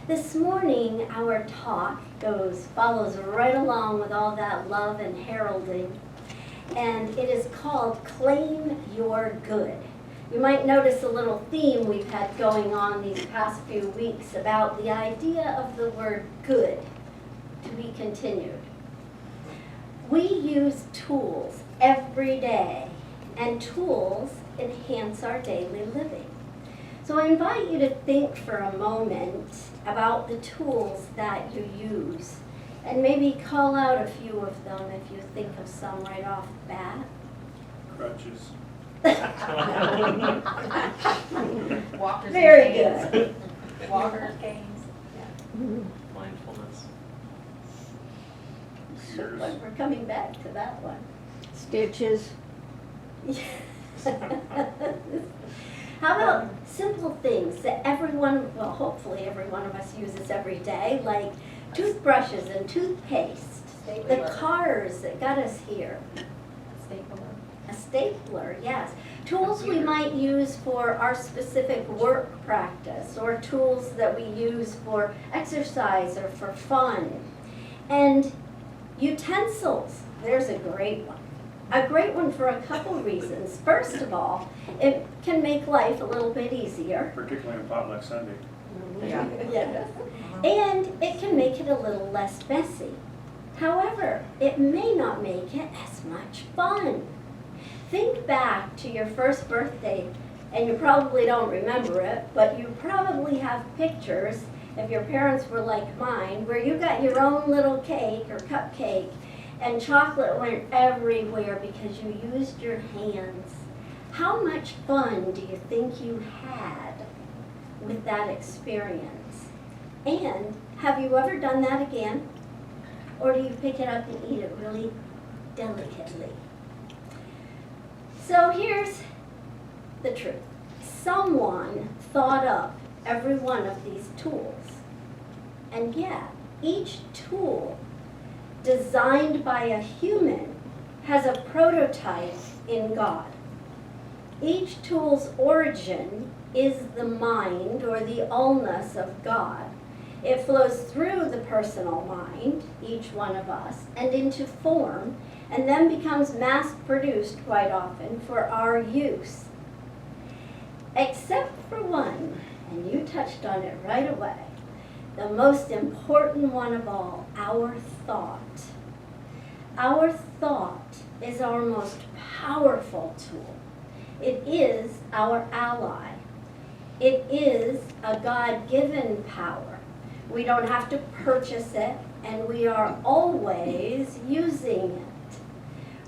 This morning, our talk follows right along with all that love and heralding, and it is called Claim Your Good. You might notice a little theme we've had going on these past few weeks about the idea of the word good, to be continued. We use tools every day, and tools enhance our daily living. So I invite you to think for a moment about the tools that you use, and maybe call out a few of them if you think of some right off the bat. Crutches. Walkers Very and good. canes. Walkers, canes. Mindfulness. Years. But we're coming back to that one. Stitches. How about simple things that hopefully every one of us uses every day, like toothbrushes and toothpaste, the Stapler. cars that got us here, Stapler. a stapler, yes. Tools we might use for our specific work practice, or tools that we use for exercise or for fun. And utensils, there's a great one. A great one for a couple reasons. First of all, it can make life a little bit easier. Particularly on potluck Sunday. Yeah. Yes. And it can make it a little less messy. However, it may not make it as much fun. Think back to your first birthday, and you probably don't remember it, but you probably have pictures, if your parents were like mine, where you got your own little cake or cupcake, and chocolate went everywhere because you used your hands. How much fun do you think you had with that experience? And have you ever done that again? Or do you pick it up and eat it really delicately? So here's the truth. Someone thought up every one of these tools. And yet, each tool designed by a human has a prototype in God. Each tool's origin is the mind or the allness of God. It flows through the personal mind, each one of us, and into form, and then becomes mass-produced quite often for our use. Except for one, and you touched on it right away, the most important one of all, our thought. Our thought is our most powerful tool. It is our ally. It is a God-given power. We don't have to purchase it, and we are always using it.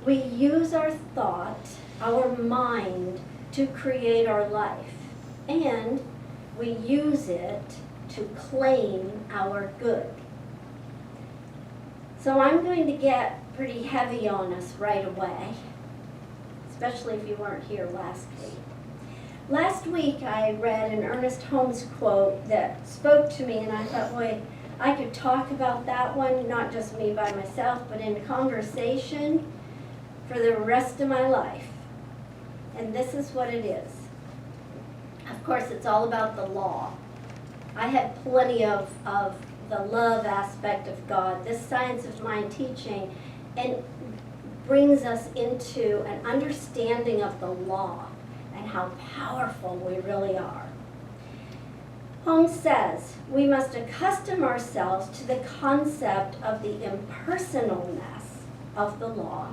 We use our thought, our mind, to create our life, and we use it to claim our good. So I'm going to get pretty heavy on us right away, especially if you weren't here last week. Last week I read an Ernest Holmes quote that spoke to me, and I thought, boy, I could talk about that one, not just me by myself, but in conversation for the rest of my life. And this is what it is. Of course, it's all about the law. I had plenty of the love aspect of God, this science of mind teaching, and brings us into an understanding of the law and how powerful we really are. Holmes says, we must accustom ourselves to the concept of the impersonalness of the law,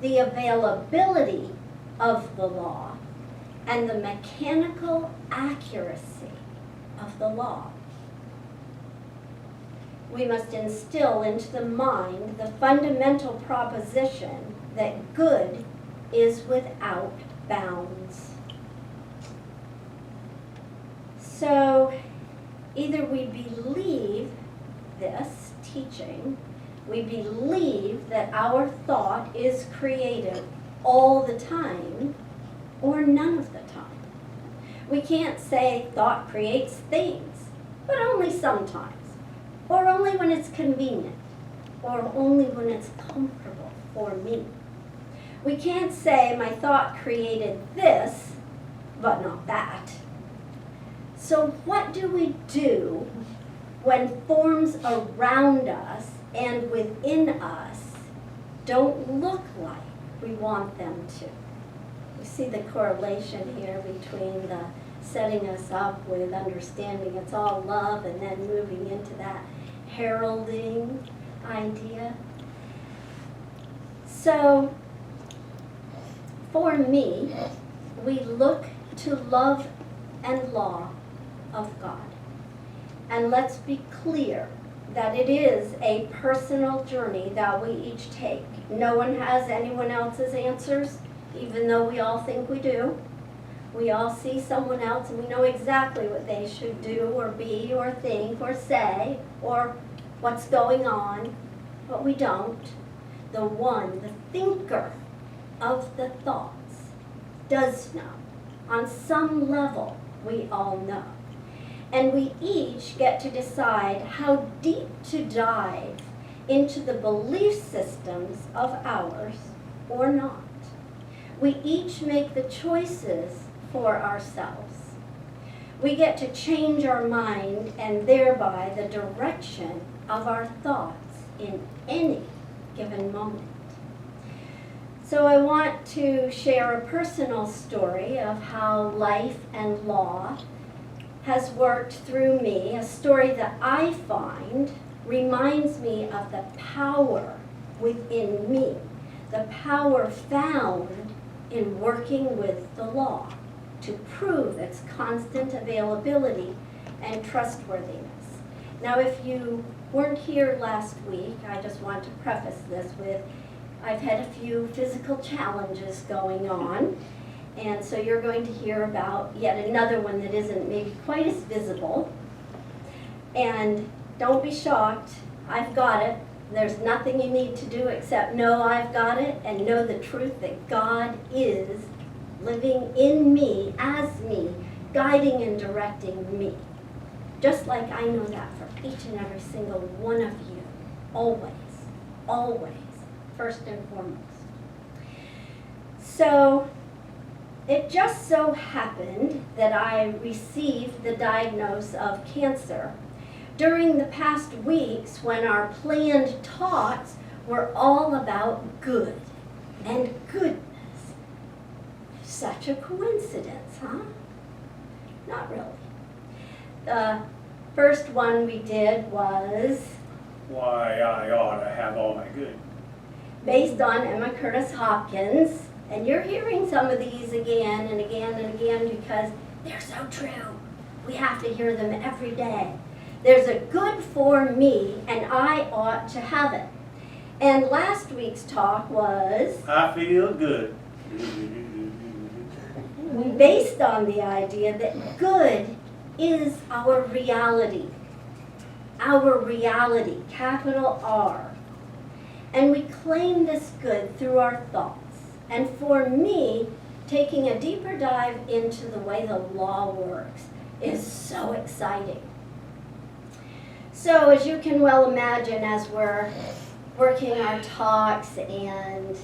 the availability of the law, and the mechanical accuracy of the law. We must instill into the mind the fundamental proposition that good is without bounds. So either we believe this teaching, we believe that our thought is creative all the time, or none of the time. We can't say thought creates things, but only sometimes, or only when it's convenient, or only when it's comfortable for me. We can't say my thought created this, but not that. So what do we do when forms around us and within us don't look like we want them to. You see the correlation here between the setting us up with understanding it's all love and then moving into that heralding idea. So, for me, we look to love and law of God. And let's be clear that it is a personal journey that we each take. No one has anyone else's answers, even though we all think we do. We all see someone else and we know exactly what they should do or be or think or say or what's going on, but we don't. The one, the thinker of the thoughts, does know. On some level, we all know. And we each get to decide how deep to dive into the belief systems of ours or not. We each make the choices for ourselves. We get to change our mind and thereby the direction of our thoughts in any given moment. So I want to share a personal story of how life and law has worked through me, a story that I find reminds me of the power within me, the power found in working with the law to prove its constant availability and trustworthiness. Now, if you weren't here last week, I just want to preface this with, I've had a few physical challenges going on, and so you're going to hear about yet another one that isn't maybe quite as visible. And don't be shocked, I've got it. There's nothing you need to do except know I've got it and know the truth that God is living in me, as me, guiding and directing me. Just like I know that for each and every single one of you, always, always, first and foremost. So, it just so happened that I received the diagnosis of cancer during the past weeks when our planned talks were all about good and goodness. Such a coincidence, huh? Not really. The first one we did was Why I ought to have all my good. based on Emma Curtis Hopkins. And you're hearing some of these again and again and again because they're so true. We have to hear them every day. There's a good for me and I ought to have it. And last week's talk was I feel good. based on the idea that good is our reality. Our reality, capital R. And we claim this good through our thoughts. And for me, taking a deeper dive into the way the law works is so exciting. So as you can well imagine, as we're working our talks and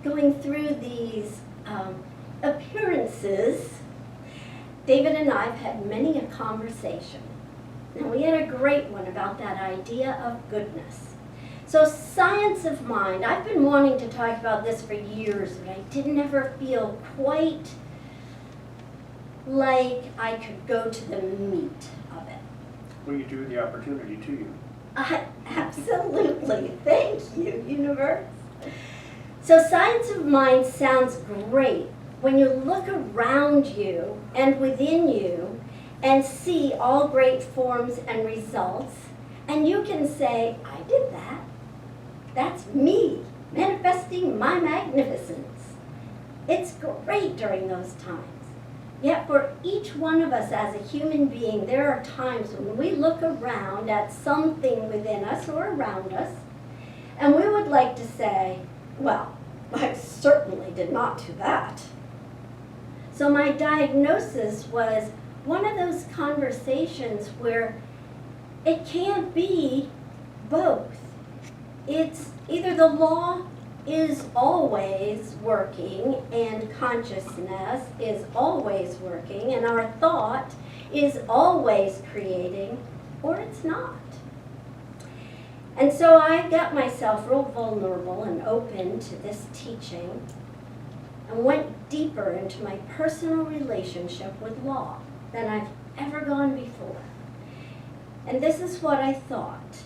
going through these appearances, David and I have had many a conversation. And we had a great one about that idea of goodness. So science of mind, I've been wanting to talk about this for years, but I didn't ever feel quite like I could go to the meat of it. Well, you drew the opportunity to you. Absolutely. Thank you, universe. So science of mind sounds great when you look around you and within you and see all great forms and results, and you can say, I did that. That's me, manifesting my magnificence. It's great during those times. Yet for each one of us as a human being, there are times when we look around at something within us or around us, and we would like to say, well, I certainly did not do that. So my diagnosis was one of those conversations where it can't be both. It's either the law is always working, and consciousness is always working, and our thought is always creating, or it's not. And so I got myself real vulnerable and open to this teaching and went deeper into my personal relationship with law than I've ever gone before. And this is what I thought.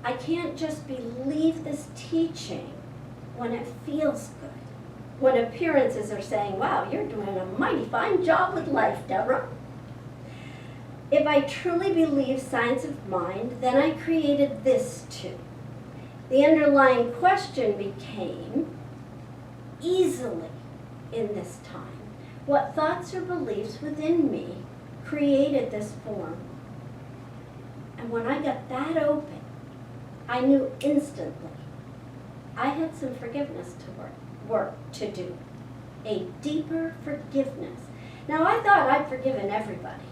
I can't just believe this teaching when it feels good, when appearances are saying, wow, you're doing a mighty fine job with life, Deborah. If I truly believe science of mind, then I created this too. The underlying question became, easily in this time, what thoughts or beliefs within me created this form? And when I got that open, I knew instantly I had some forgiveness to work to do, a deeper forgiveness. Now I thought I'd forgiven everybody.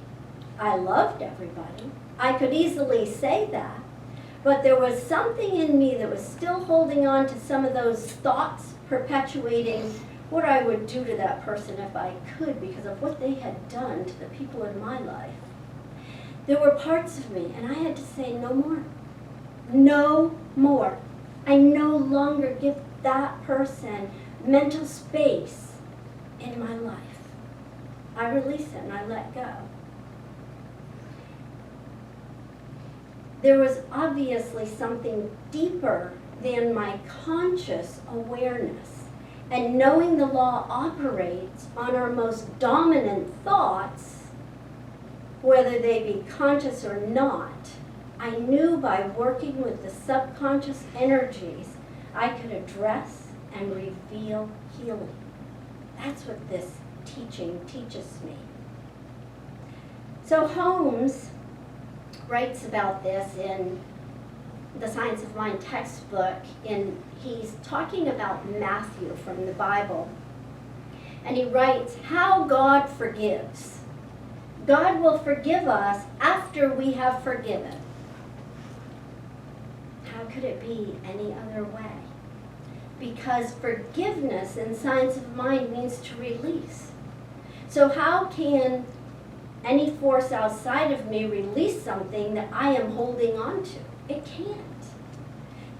I loved everybody. I could easily say that, but there was something in me that was still holding on to some of those thoughts, perpetuating what I would do to that person if I could because of what they had done to the people in my life. There were parts of me, and I had to say no more. No more. I no longer give that person mental space in my life. I release it and I let go. There was obviously something deeper than my conscious awareness. And knowing the law operates on our most dominant thoughts, whether they be conscious or not, I knew by working with the subconscious energies, I could address and reveal healing. That's what this teaching teaches me. So Holmes writes about this in the Science of Mind textbook, he's talking about Matthew from the Bible. And he writes, how God forgives. God will forgive us after we have forgiven. How could it be any other way? Because forgiveness in Science of Mind means to release. So how can any force outside of me release something that I am holding on to? It can't.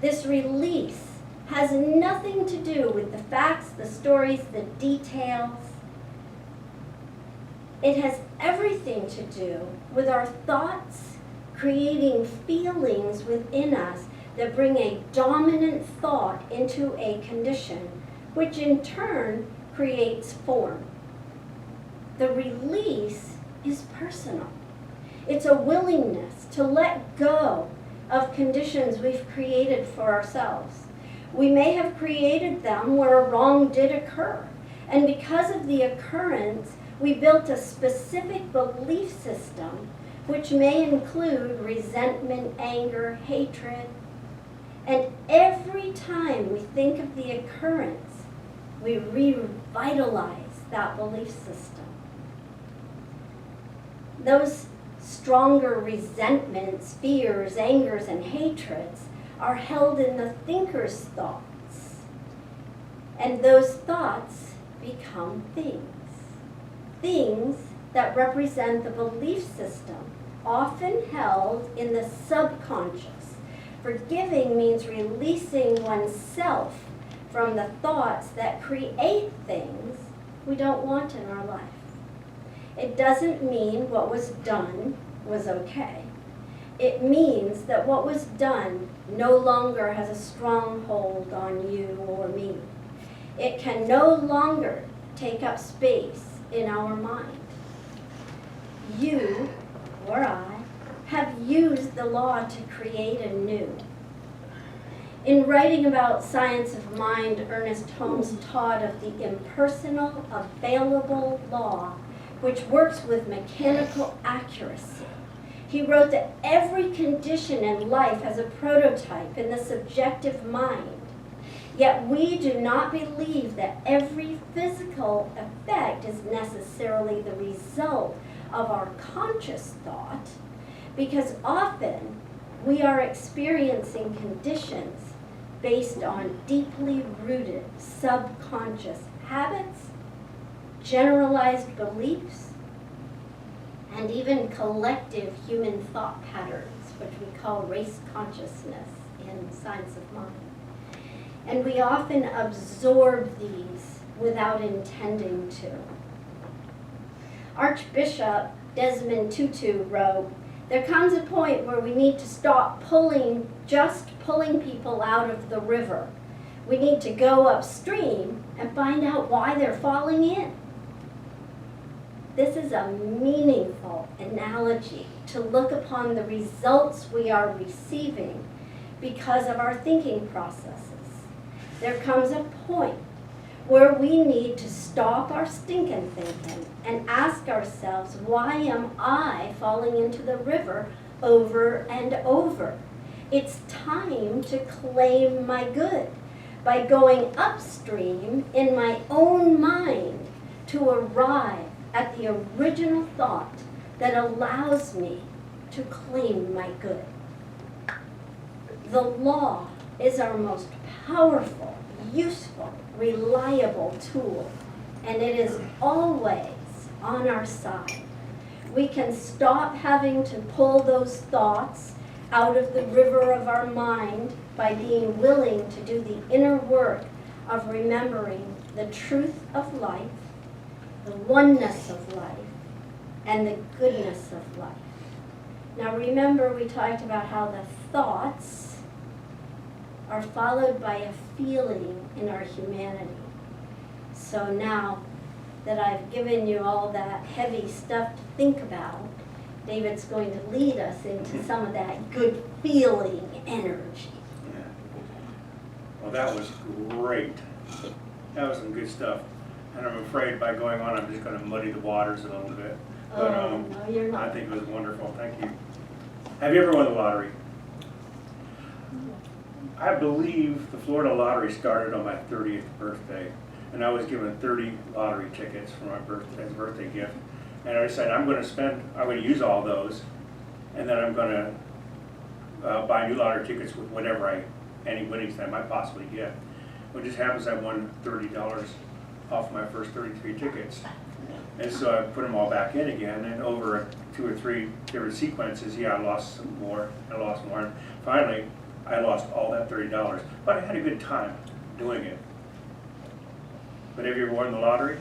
This release has nothing to do with the facts, the stories, the details. It has everything to do with our thoughts creating feelings within us that bring a dominant thought into a condition, which in turn creates form. The release is personal. It's a willingness to let go of conditions we've created for ourselves. We may have created them where a wrong did occur, and because of the occurrence, we built a specific belief system which may include resentment, anger, hatred. And every time we think of the occurrence, we revitalize that belief system. Those stronger resentments, fears, angers, and hatreds are held in the thinker's thoughts. And those thoughts become things. Things that represent the belief system, often held in the subconscious. Forgiving means releasing oneself from the thoughts that create things we don't want in our life. It doesn't mean what was done was okay. It means that what was done no longer has a strong hold on you or me. It can no longer take up space in our mind. You or I have used the law to create anew. In writing about Science of Mind, Ernest Holmes taught of the impersonal, available law, which works with mechanical accuracy. He wrote that every condition in life has a prototype in the subjective mind. Yet we do not believe that every physical effect is necessarily the result of our conscious thought, because often we are experiencing conditions based on deeply rooted subconscious habits, generalized beliefs, and even collective human thought patterns, which we call race consciousness in science of mind. And we often absorb these without intending to. Archbishop Desmond Tutu wrote, "There comes a point where we need to stop just pulling people out of the river. We need to go upstream and find out why they're falling in." This is a meaningful analogy to look upon the results we are receiving because of our thinking processes. There comes a point where we need to stop our stinking thinking and ask ourselves, why am I falling into the river over and over? It's time to claim my good by going upstream in my own mind to arrive at the original thought that allows me to claim my good. The law is our most powerful, useful, reliable tool, and it is always on our side. We can stop having to pull those thoughts out of the river of our mind by being willing to do the inner work of remembering the truth of life, the oneness of life, and the goodness of life. Now remember, we talked about how the thoughts are followed by a feeling in our humanity. So now that I've given you all that heavy stuff to think about, David's going to lead us into some of that good feeling energy. Yeah. Well, that was great. That was some good stuff. And I'm afraid by going on, I'm just going to muddy the waters a little bit. But No, you're not. I think it was wonderful. Thank you. Have you ever won the lottery? I believe the Florida lottery started on my 30th birthday, and I was given 30 lottery tickets for my birthday gift. And I decided I'm going to use all those, and then I'm going to buy new lottery tickets with any winnings that I might possibly get. What just happens, I won $30 off my first 33 tickets. And so I put them all back in again, and over 2 or 3 different sequences, I lost some more, and finally, I lost all that $30, but I had a good time doing it. But have you ever won the lottery?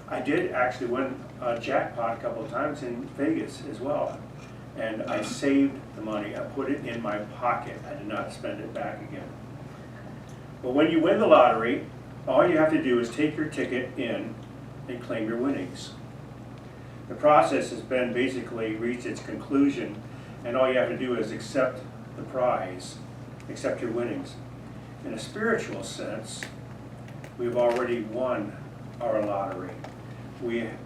I did actually win a jackpot a couple of times in Vegas as well. And I saved the money, I put it in my pocket, I did not spend it back again. But when you win the lottery, all you have to do is take your ticket in and claim your winnings. The process has been basically reached its conclusion, and all you have to do is accept the prize, accept your winnings. In a spiritual sense, we've already won our lottery.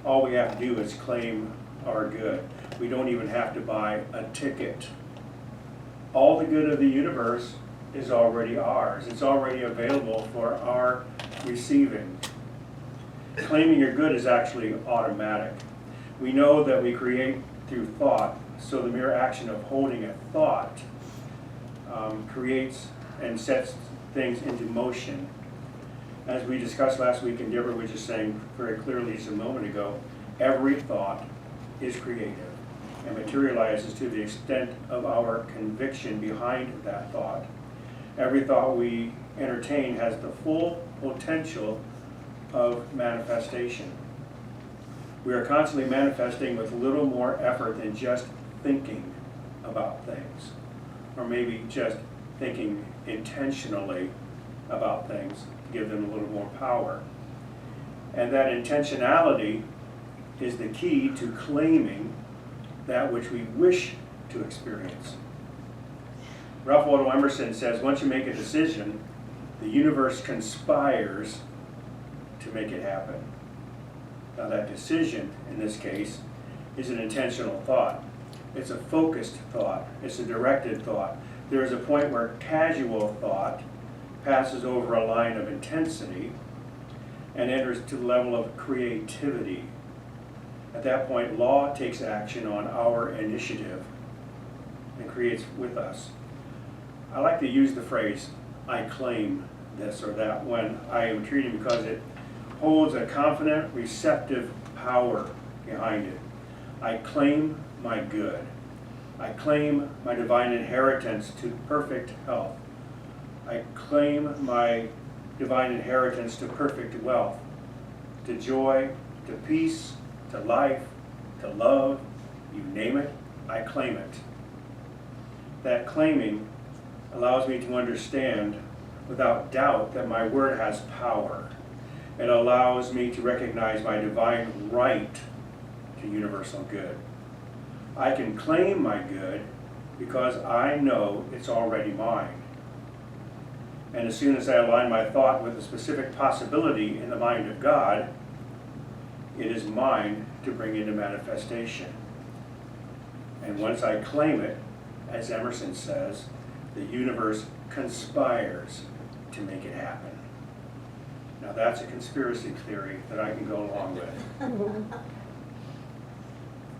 All we have to do is claim our good. We don't even have to buy a ticket. All the good of the universe is already ours. It's already available for our receiving. Claiming your good is actually automatic. We know that we create through thought, so the mere action of holding a thought creates and sets things into motion. As we discussed last week, and Deborah was just saying very clearly just a moment ago, every thought is creative and materializes to the extent of our conviction behind that thought. Every thought we entertain has the full potential of manifestation. We are constantly manifesting with little more effort than just thinking about things, or maybe just thinking intentionally about things to give them a little more power. And that intentionality is the key to claiming that which we wish to experience. Ralph Waldo Emerson says, once you make a decision, the universe conspires to make it happen. Now that decision, in this case, is an intentional thought. It's a focused thought. It's a directed thought. There is a point where casual thought passes over a line of intensity and enters to the level of creativity. At that point, law takes action on our initiative and creates with us. I like to use the phrase, I claim this or that when I am treating, because it holds a confident, receptive power behind it. I claim my good. I claim my divine inheritance to perfect health. I claim my divine inheritance to perfect wealth, to joy, to peace, to life, to love, you name it, I claim it. That claiming allows me to understand without doubt that my word has power. It allows me to recognize my divine right to universal good. I can claim my good because I know it's already mine. And as soon as I align my thought with a specific possibility in the mind of God, it is mine to bring into manifestation. And once I claim it, as Emerson says, the universe conspires to make it happen. Now that's a conspiracy theory that I can go along with.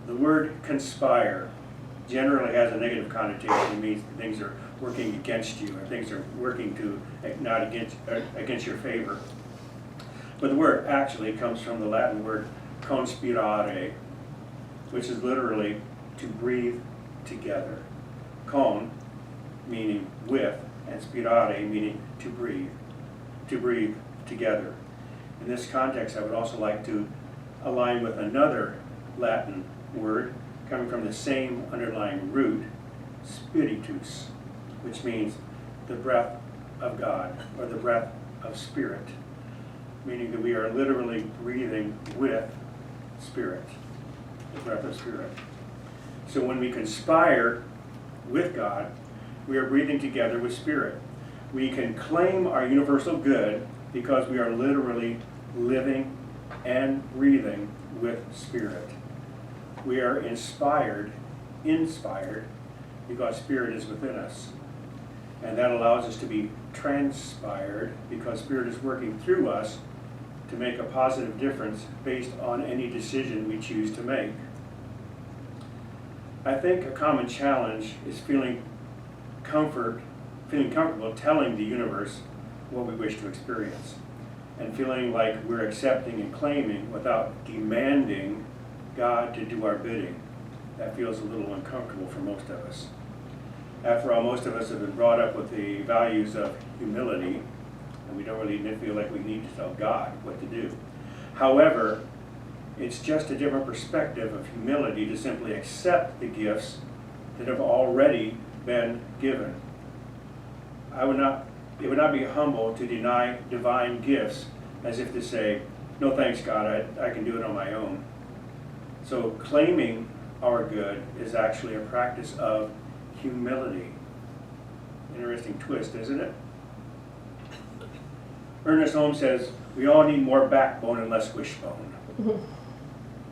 The word conspire generally has a negative connotation. It means things are working against you, or things are working to not against your favor. But the word actually comes from the Latin word conspirare, which is literally to breathe together. Con meaning with, and spirare meaning to breathe together. In this context, I would also like to align with another Latin word coming from the same underlying root, spiritus, which means the breath of God, or the breath of spirit, meaning that we are literally breathing with spirit, the breath of spirit. So when we conspire with God, we are breathing together with spirit. We can claim our universal good because we are literally living and breathing with spirit. We are inspired because spirit is within us. And that allows us to be transpired because spirit is working through us to make a positive difference based on any decision we choose to make. I think a common challenge is feeling comfortable telling the universe what we wish to experience, and feeling like we're accepting and claiming without demanding God to do our bidding. That feels a little uncomfortable for most of us. After all, most of us have been brought up with the values of humility, and we don't really feel like we need to tell God what to do. However, it's just a different perspective of humility to simply accept the gifts that have already been given. It would not be humble to deny divine gifts as if to say, no thanks God, I can do it on my own. So claiming our good is actually a practice of humility. Interesting twist, isn't it? Ernest Holmes says, we all need more backbone and less wishbone.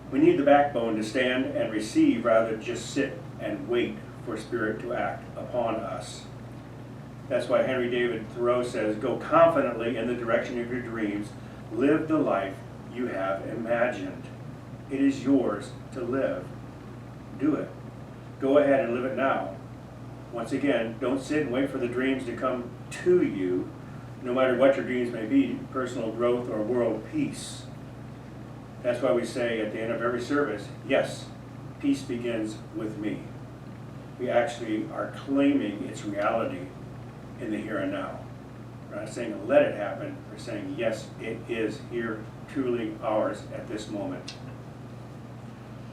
We need the backbone to stand and receive rather than just sit and wait for spirit to act upon us. That's why Henry David Thoreau says, go confidently in the direction of your dreams. Live the life you have imagined. It is yours to live. Do it. Go ahead and live it now. Once again, don't sit and wait for the dreams to come to you, no matter what your dreams may be, personal growth or world peace. That's why we say at the end of every service, yes, peace begins with me. We actually are claiming its reality in the here and now. We're not saying let it happen, we're saying yes, it is here, truly ours at this moment.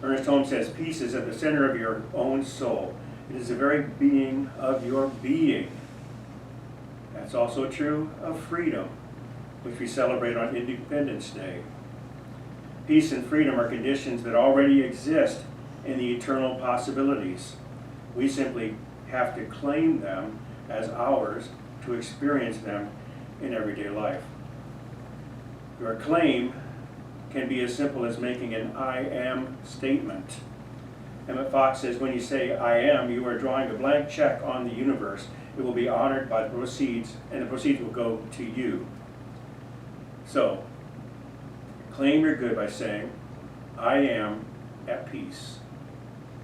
Ernest Holmes says, peace is at the center of your own soul. It is the very being of your being. That's also true of freedom, which we celebrate on Independence Day. Peace and freedom are conditions that already exist in the eternal possibilities. We simply have to claim them as ours to experience them in everyday life. Your claim can be as simple as making an I am statement. Emmett Fox says, when you say I am, you are drawing a blank check on the universe. It will be honored by the proceeds, and the proceeds will go to you. So, claim your good by saying, I am at peace.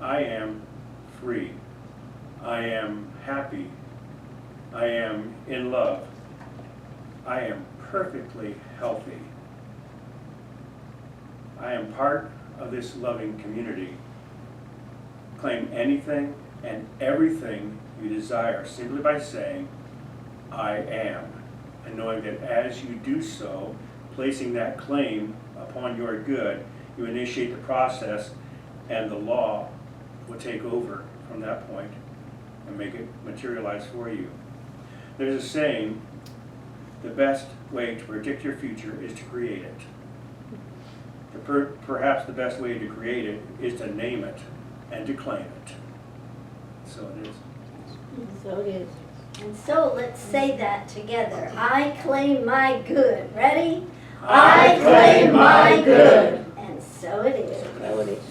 I am free. I am happy. I am in love. I am perfectly healthy. I am part of this loving community. Claim anything and everything you desire simply by saying, I am. And knowing that as you do so, placing that claim upon your good, you initiate the process and the law will take over from that point and make it materialize for you. There's a saying, the best way to predict your future is to create it. Perhaps the best way to create it is to name it and to claim it. So it is. So it is. And so let's say that together. I claim my good. Ready? I claim my good. And so it is. So it is.